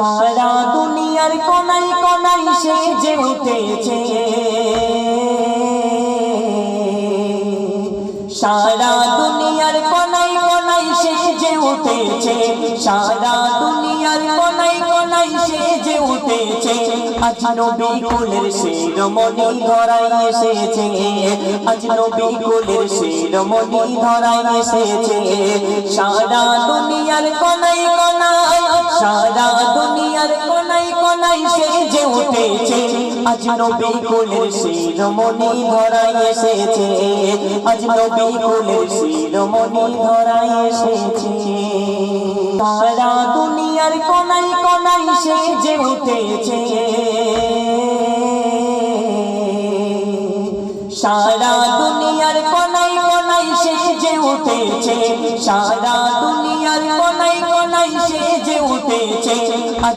সারা দুনিয়ার কোনায় কোনায় সেজে উঠেছে, সারা দুনিয়ার কোনায় কোনায় সেজে উঠেছে, সারা দুনিয়ার কোনায় কোনায় সেজে উঠেছে। আজ নবী কুলের শিরোমণি ধরায় এসেছে, আজ নবী কুলের শিরোমণি ধরায় এসেছে। সারা দুনিয়ার কোনায় কোনায়, সারা দুনিয়ার কোনায় কোনায় সেজে উঠেছে, আজ নবী কুলের শিরোমণি ধরায় এসেছে, আজ নবী কুলের শিরোমণি ধরায় এসেছে। সারা দুনিয়ার কোনায় কোনায় সেজে উঠেছে, সারা দুনিয়ার কোনায় কোনায় সেজে উঠেছে, সারা